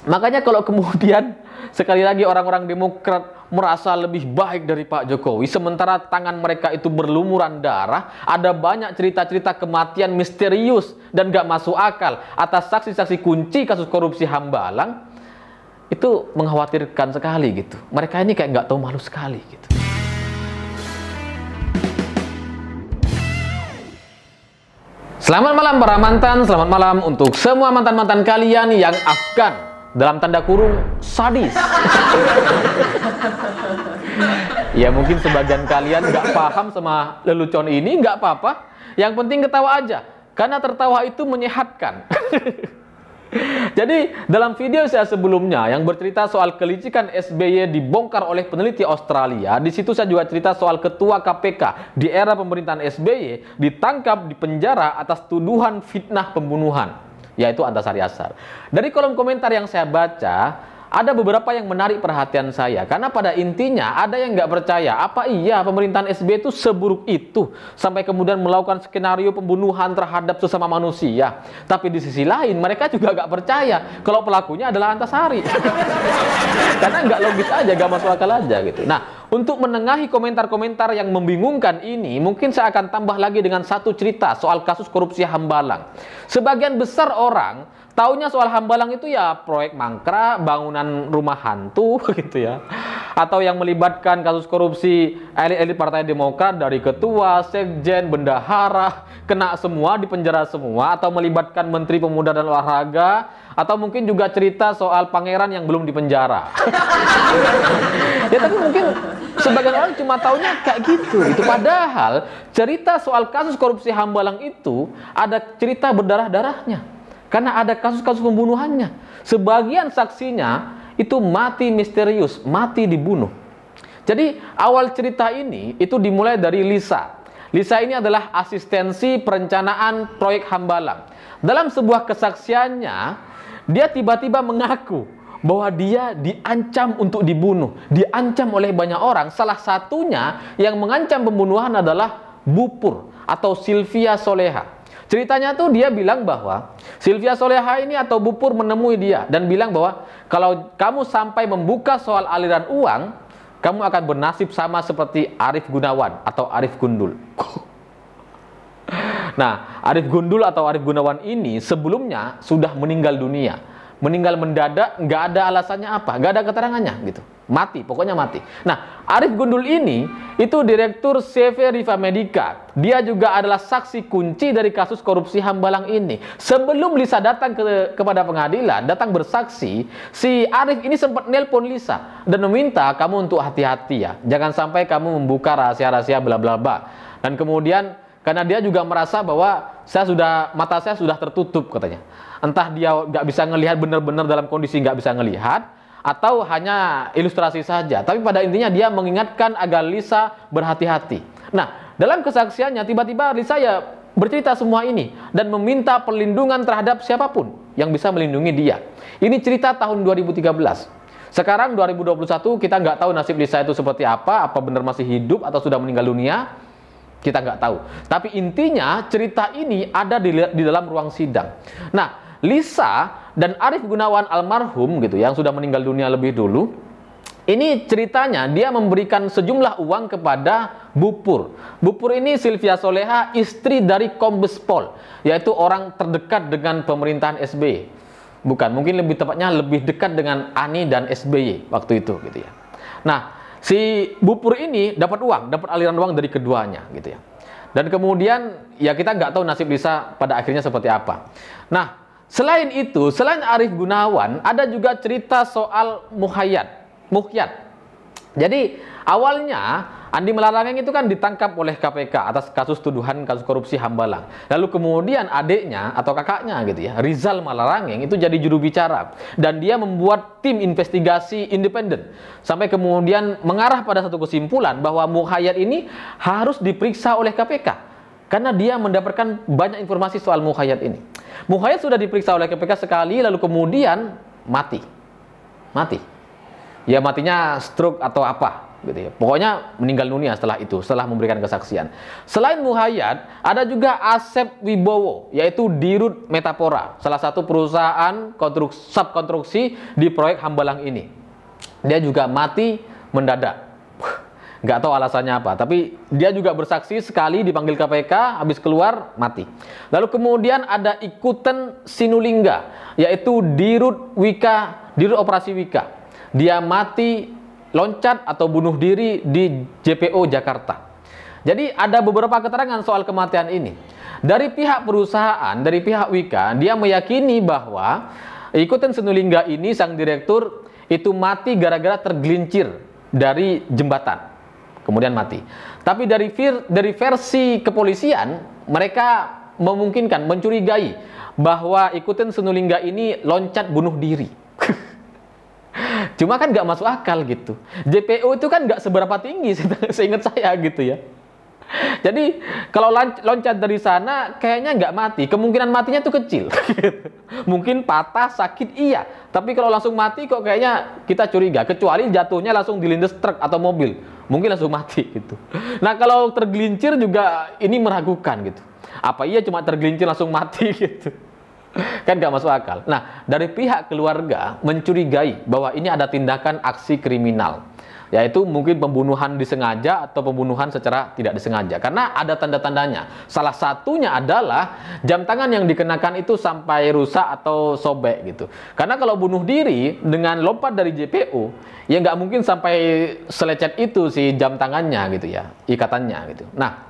Makanya kalau kemudian sekali lagi orang-orang Demokrat merasa lebih baik dari Pak Jokowi, sementara tangan mereka itu berlumuran darah, ada banyak cerita-cerita kematian misterius dan gak masuk akal atas saksi-saksi kunci kasus korupsi Hambalang, itu mengkhawatirkan sekali gitu. Mereka ini kayak nggak tahu malu sekali gitu. Selamat malam para mantan, selamat malam untuk semua mantan-mantan kalian yang Afgan, dalam tanda kurung sadis. Ya mungkin sebagian kalian nggak paham sama lelucon ini, nggak apa-apa. Yang penting ketawa aja, karena tertawa itu menyehatkan. Jadi dalam video saya sebelumnya yang bercerita soal kelicikan SBY dibongkar oleh peneliti Australia, di situ saya juga cerita soal ketua KPK di era pemerintahan SBY ditangkap di penjara atas tuduhan fitnah pembunuhan, yaitu Antasari Ashar. Dari kolom komentar yang saya baca, ada beberapa yang menarik perhatian saya, karena pada intinya ada yang nggak percaya apa iya pemerintahan SBY itu seburuk itu sampai kemudian melakukan skenario pembunuhan terhadap sesama manusia. Tapi di sisi lain mereka juga nggak percaya kalau pelakunya adalah Antasari. Karena nggak logis aja, nggak masuk akal aja gitu. Nah, untuk menengahi komentar-komentar yang membingungkan ini, mungkin saya akan tambah lagi dengan satu cerita soal kasus korupsi Hambalang. Sebagian besar orang taunya soal Hambalang itu ya proyek mangkrak, bangunan rumah hantu gitu ya. Atau yang melibatkan kasus korupsi elit-elit Partai Demokrat dari ketua, sekjen, bendahara, kena semua, dipenjara semua, atau melibatkan Menteri Pemuda dan Olahraga, atau mungkin juga cerita soal pangeran yang belum dipenjara. Ya tapi mungkin sebagian orang cuma taunya kayak gitu. Itu padahal cerita soal kasus korupsi Hambalang itu ada cerita berdarah-darahnya. Karena ada kasus-kasus pembunuhannya. Sebagian saksinya itu mati misterius, mati dibunuh. Jadi awal cerita ini itu dimulai dari Lisa. Lisa ini adalah asistensi perencanaan proyek Hambalang. Dalam sebuah kesaksiannya, dia tiba-tiba mengaku bahwa dia diancam untuk dibunuh, diancam oleh banyak orang. Salah satunya yang mengancam pembunuhan adalah Bupur atau Sylvia Soleha. Ceritanya tuh dia bilang bahwa Sylvia Soleha ini atau Bupur menemui dia dan bilang bahwa kalau kamu sampai membuka soal aliran uang, kamu akan bernasib sama seperti Arief Gunawan atau Arief Gundul. Nah, Arief Gundul atau Arief Gunawan ini sebelumnya sudah meninggal dunia. Meninggal mendadak, nggak ada alasannya apa, nggak ada keterangannya gitu. Mati, pokoknya mati. Nah, Arief Gundul ini itu direktur CV Riva Medica. Dia juga adalah saksi kunci dari kasus korupsi Hambalang ini. Sebelum Lisa datang kepada pengadilan, datang bersaksi, si Arief ini sempat nelpon Lisa dan meminta kamu untuk hati-hati ya. Jangan sampai kamu membuka rahasia-rahasia bla bla bla. Dan kemudian karena dia juga merasa bahwa mata saya sudah tertutup katanya. Entah dia nggak bisa ngelihat benar-benar dalam kondisi nggak bisa ngelihat, atau hanya ilustrasi saja. Tapi pada intinya dia mengingatkan agar Lisa berhati-hati. Nah, dalam kesaksiannya tiba-tiba Lisa ya bercerita semua ini dan meminta perlindungan terhadap siapapun yang bisa melindungi dia. Ini cerita tahun 2013. Sekarang 2021 kita nggak tahu nasib Lisa itu seperti apa benar masih hidup atau sudah meninggal dunia. Kita nggak tahu. Tapi intinya cerita ini ada di dalam ruang sidang. Nah, Lisa dan Arief Gunawan almarhum gitu yang sudah meninggal dunia lebih dulu, ini ceritanya dia memberikan sejumlah uang kepada Bupur. Bupur ini Sylvia Soleha, istri dari Kombes Pol, yaitu orang terdekat dengan pemerintahan SBY. Bukan, mungkin lebih tepatnya lebih dekat dengan Ani dan SBY waktu itu gitu ya. Nah, si Bupur ini dapat uang, dapat aliran uang dari keduanya gitu ya. Dan kemudian ya kita nggak tahu nasib Lisa pada akhirnya seperti apa. Nah, selain itu, selain Arief Gunawan, ada juga cerita soal Muhyad. Jadi awalnya Andi Malarangeng itu kan ditangkap oleh KPK atas kasus korupsi Hambalang. Lalu kemudian adiknya atau kakaknya gitu ya, Rizal Malarangeng itu jadi juru bicara dan dia membuat tim investigasi independen sampai kemudian mengarah pada satu kesimpulan bahwa Muhyad ini harus diperiksa oleh KPK karena dia mendapatkan banyak informasi soal Muhyad ini. Muhyad sudah diperiksa oleh KPK sekali lalu kemudian mati. Ya matinya stroke atau apa. gitu ya. Pokoknya meninggal dunia setelah itu, setelah memberikan kesaksian. Selain Muhayyad, ada juga Asep Wibowo, yaitu Dirut Metapora, salah satu perusahaan subkonstruksi di proyek Hambalang ini. Dia juga mati mendadak. Nggak tahu alasannya apa, tapi dia juga bersaksi sekali dipanggil KPK, habis keluar mati. Lalu kemudian ada Ikuten Sinulingga, yaitu Dirut Operasi Wika. Dia mati loncat atau bunuh diri di JPO Jakarta. Jadi ada beberapa keterangan soal kematian ini. Dari pihak perusahaan, dari pihak Wika, dia meyakini bahwa Ikuten Sinulingga ini, sang direktur, itu mati gara-gara tergelincir dari jembatan. Kemudian mati. Tapi dari versi kepolisian, mereka memungkinkan, mencurigai bahwa Ikuten Sinulingga ini loncat bunuh diri. Cuma kan nggak masuk akal gitu. JPO itu kan nggak seberapa tinggi, seingat saya gitu ya. Jadi kalau loncat dari sana kayaknya nggak mati, kemungkinan matinya itu kecil. Mungkin patah, sakit iya, tapi kalau langsung mati kok kayaknya kita curiga, kecuali jatuhnya langsung dilindas truk atau mobil, mungkin langsung mati gitu. Nah kalau tergelincir juga ini meragukan gitu. Apa iya cuma tergelincir langsung mati gitu? Kan nggak masuk akal. Nah dari pihak keluarga mencurigai bahwa ini ada tindakan aksi kriminal, yaitu mungkin pembunuhan disengaja atau pembunuhan secara tidak disengaja, karena ada tanda-tandanya. Salah satunya adalah jam tangan yang dikenakan itu sampai rusak atau sobek gitu. Karena kalau bunuh diri dengan lompat dari JPO, ya nggak mungkin sampai selecet itu si jam tangannya gitu ya, ikatannya gitu. Nah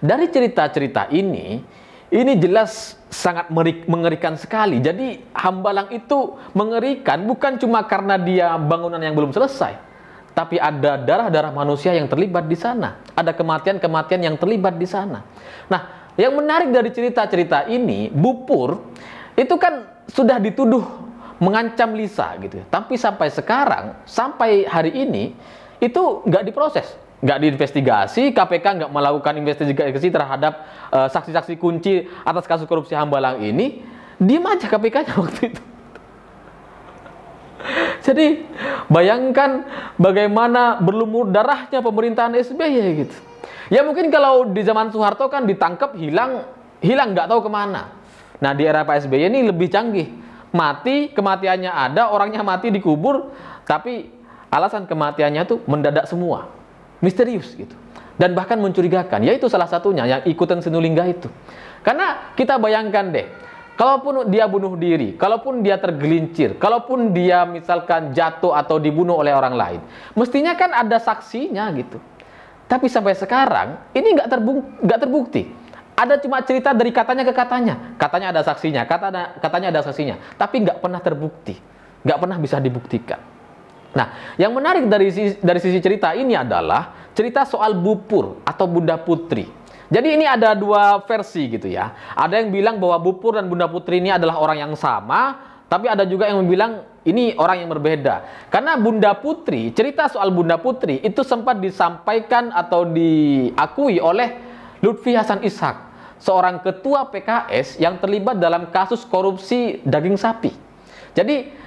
dari cerita-cerita ini jelas sangat mengerikan sekali. Jadi Hambalang itu mengerikan bukan cuma karena dia bangunan yang belum selesai, tapi ada darah-darah manusia yang terlibat di sana. Ada kematian-kematian yang terlibat di sana. Nah, yang menarik dari cerita-cerita ini, Bu Pur itu kan sudah dituduh mengancam Lisa gitu ya. Tapi sampai sekarang, sampai hari ini, itu nggak diproses, nggak diinvestigasi. KPK nggak melakukan investigasi terhadap saksi-saksi kunci atas kasus korupsi Hambalang ini. Diam aja KPK-nya waktu itu. Jadi bayangkan bagaimana berlumur darahnya pemerintahan SBY gitu. Ya mungkin kalau di zaman Soeharto kan ditangkap hilang nggak tahu kemana. Nah di era Pak SBY ini lebih canggih. Mati, kematiannya ada, orangnya mati dikubur, tapi alasan kematiannya tuh mendadak semua. Misterius gitu. Dan bahkan mencurigakan. Yaitu salah satunya yang Ikuten Sinulingga itu. Karena kita bayangkan deh, kalaupun dia bunuh diri, kalaupun dia tergelincir, kalaupun dia misalkan jatuh atau dibunuh oleh orang lain, mestinya kan ada saksinya gitu. Tapi sampai sekarang ini nggak terbukti. Ada cuma cerita dari katanya ke katanya. Katanya ada saksinya, katanya ada saksinya, tapi nggak pernah terbukti, nggak pernah bisa dibuktikan. Nah, yang menarik dari sisi cerita ini adalah cerita soal Bu Pur atau Bunda Putri. Jadi ini ada dua versi gitu ya. Ada yang bilang bahwa Bu Pur dan Bunda Putri ini adalah orang yang sama, tapi ada juga yang bilang ini orang yang berbeda. Karena Bunda Putri, cerita soal Bunda Putri itu sempat disampaikan atau diakui oleh Lutfi Hasan Ishak, seorang ketua PKS yang terlibat dalam kasus korupsi daging sapi. Jadi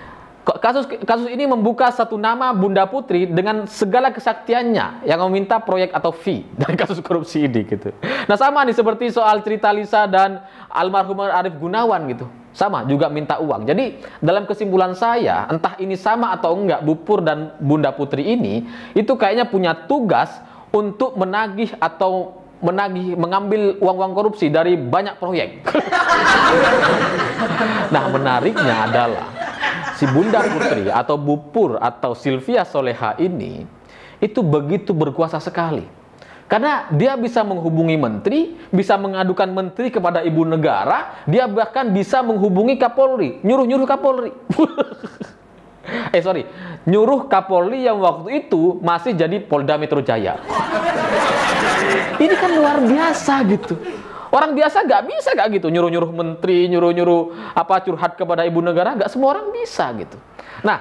kasus ini membuka satu nama Bunda Putri dengan segala kesaktiannya yang meminta proyek atau fee dari kasus korupsi ini gitu. Nah sama nih seperti soal cerita Lisa dan almarhum Arief Gunawan gitu. Sama juga minta uang. Jadi dalam kesimpulan saya, entah ini sama atau enggak, Bu Pur dan Bunda Putri ini itu kayaknya punya tugas untuk menagih mengambil uang-uang korupsi dari banyak proyek. Nah menariknya adalah si Bunda Putri atau Bu Pur atau Sylvia Soleha ini itu begitu berkuasa sekali. Karena dia bisa menghubungi menteri, bisa mengadukan menteri kepada ibu negara, dia bahkan bisa menghubungi Kapolri, nyuruh Kapolri. Nyuruh Kapolri yang waktu itu masih jadi Polda Metro Jaya. Ini kan luar biasa gitu. Orang biasa nggak bisa nggak gitu, nyuruh menteri, curhat kepada ibu negara, nggak semua orang bisa gitu. Nah,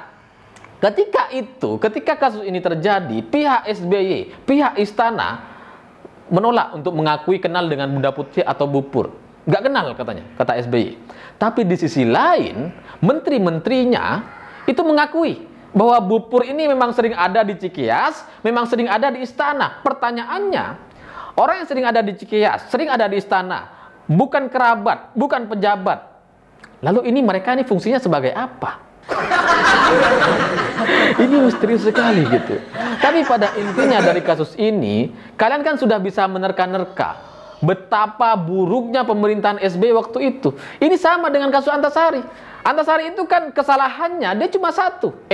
ketika kasus ini terjadi, pihak SBY, pihak istana menolak untuk mengakui kenal dengan Bunda Putri atau Bu Pur. Nggak kenal katanya, kata SBY. Tapi di sisi lain, menteri-menterinya itu mengakui bahwa Bu Pur ini memang sering ada di Cikeas, memang sering ada di istana. Pertanyaannya, orang yang sering ada di Cikeas, sering ada di istana, bukan kerabat, bukan pejabat. Lalu mereka ini fungsinya sebagai apa? Ini misterius sekali gitu. Tapi pada intinya dari kasus ini, kalian kan sudah bisa menerka-nerka betapa buruknya pemerintahan SBY waktu itu. Ini sama dengan kasus Antasari. Antasari itu kan kesalahannya dia cuma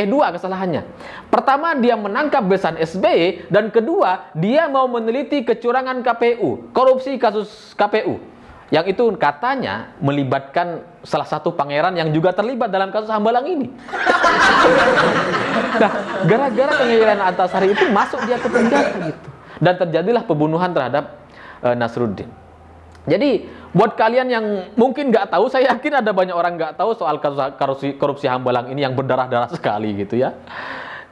dua kesalahannya. Pertama, dia menangkap besan SBY, dan kedua, dia mau meneliti kecurangan KPU, korupsi kasus KPU. Yang itu katanya melibatkan salah satu pangeran yang juga terlibat dalam kasus Hambalang ini. Nah, gara-gara pengejaran Antasari itu masuk dia ke penjara gitu. Dan terjadilah pembunuhan terhadap Nasruddin. Jadi buat kalian yang mungkin nggak tahu, saya yakin ada banyak orang nggak tahu soal kasus korupsi Hambalang ini yang berdarah-darah sekali gitu ya.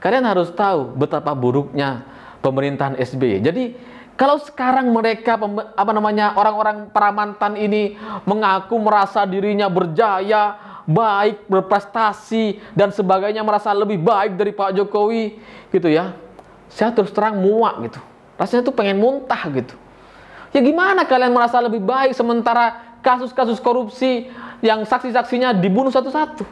Kalian harus tahu betapa buruknya pemerintahan SBY. Jadi kalau sekarang mereka orang-orang para mantan ini mengaku merasa dirinya berjaya, baik, berprestasi dan sebagainya, merasa lebih baik dari Pak Jokowi gitu ya. Saya terus terang muak gitu. Rasanya tuh pengen muntah gitu. Ya gimana kalian merasa lebih baik sementara kasus-kasus korupsi yang saksi-saksinya dibunuh satu-satu?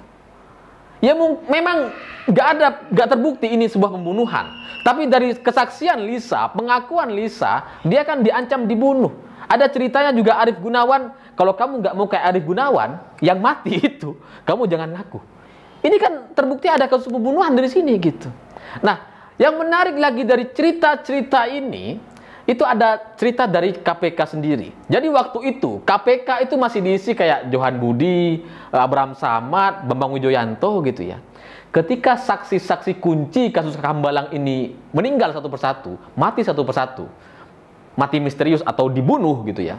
Ya memang nggak terbukti ini sebuah pembunuhan. Tapi dari kesaksian Lisa, pengakuan Lisa, dia kan diancam dibunuh. Ada ceritanya juga Arief Gunawan, kalau kamu nggak mau kayak Arief Gunawan yang mati itu, kamu jangan ngaku. Ini kan terbukti ada kasus pembunuhan dari sini gitu. Nah, yang menarik lagi dari cerita-cerita ini, itu ada cerita dari KPK sendiri. Jadi waktu itu KPK itu masih diisi kayak Johan Budi, Abraham Samad, Bambang Wijoyanto gitu ya. Ketika saksi-saksi kunci kasus Hambalang ini meninggal satu persatu, mati satu persatu, mati misterius atau dibunuh gitu ya,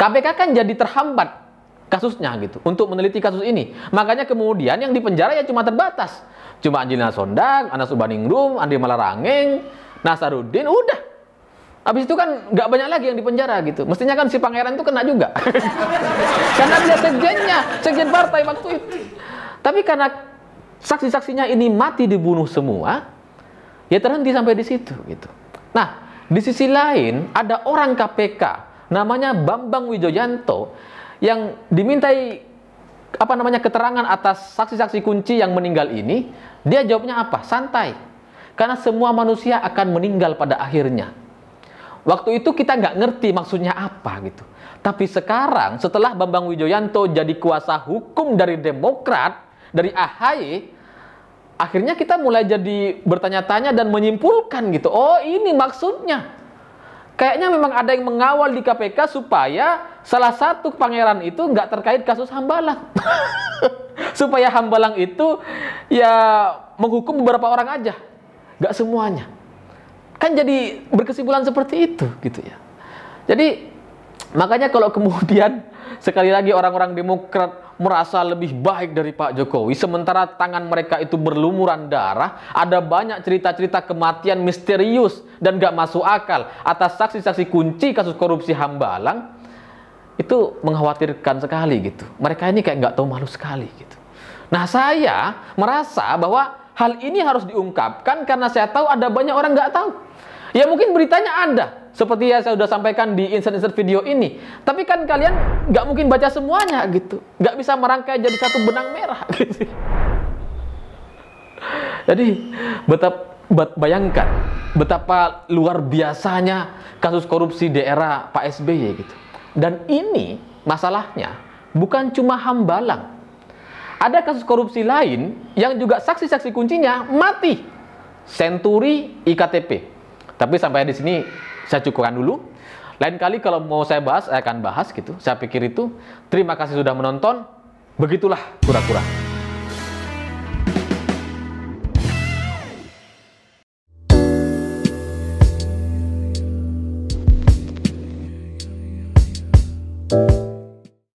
KPK kan jadi terhambat kasusnya gitu untuk meneliti kasus ini. Makanya kemudian yang dipenjara ya cuma terbatas, cuma Angelina Sondang, Anas Urbaningrum, Andri Malarangeng, Nasaruddin, udah. Habis itu kan nggak banyak lagi yang dipenjara gitu. Mestinya kan si pangeran itu kena juga. Karena dia sekjen partai waktu itu. Tapi karena saksi-saksinya ini mati dibunuh semua, ya terhenti sampai di situ gitu. Nah, di sisi lain ada orang KPK namanya Bambang Wijoyanto yang dimintai keterangan atas saksi-saksi kunci yang meninggal ini. Dia jawabnya apa? Santai. Karena semua manusia akan meninggal pada akhirnya. Waktu itu kita nggak ngerti maksudnya apa gitu. Tapi sekarang setelah Bambang Wijoyanto jadi kuasa hukum dari Demokrat, dari AHY, akhirnya kita mulai jadi bertanya-tanya dan menyimpulkan gitu. Oh, ini maksudnya. Kayaknya memang ada yang mengawal di KPK supaya salah satu pangeran itu nggak terkait kasus Hambalang. Supaya Hambalang itu ya menghukum beberapa orang aja, nggak semuanya. Kan jadi berkesimpulan seperti itu gitu ya. Jadi makanya kalau kemudian sekali lagi orang-orang Demokrat merasa lebih baik dari Pak Jokowi, sementara tangan mereka itu berlumuran darah, ada banyak cerita-cerita kematian misterius dan gak masuk akal atas saksi-saksi kunci kasus korupsi Hambalang, itu mengkhawatirkan sekali gitu. Mereka ini kayak nggak tahu malu sekali gitu. Nah, saya merasa bahwa hal ini harus diungkapkan karena saya tahu ada banyak orang nggak tahu. Ya mungkin beritanya ada, seperti yang saya sudah sampaikan di insert-insert video ini. Tapi kan kalian nggak mungkin baca semuanya gitu. Nggak bisa merangkai jadi satu benang merah gitu. Jadi bayangkan betapa luar biasanya kasus korupsi di era Pak SBY gitu. Dan ini masalahnya bukan cuma Hambalang. Ada kasus korupsi lain yang juga saksi-saksi kuncinya mati. Senturi, IKTP. Tapi sampai di sini saya cukupkan dulu. Lain kali kalau mau saya bahas, saya akan bahas gitu. Saya pikir itu. Terima kasih sudah menonton. Begitulah kura-kura.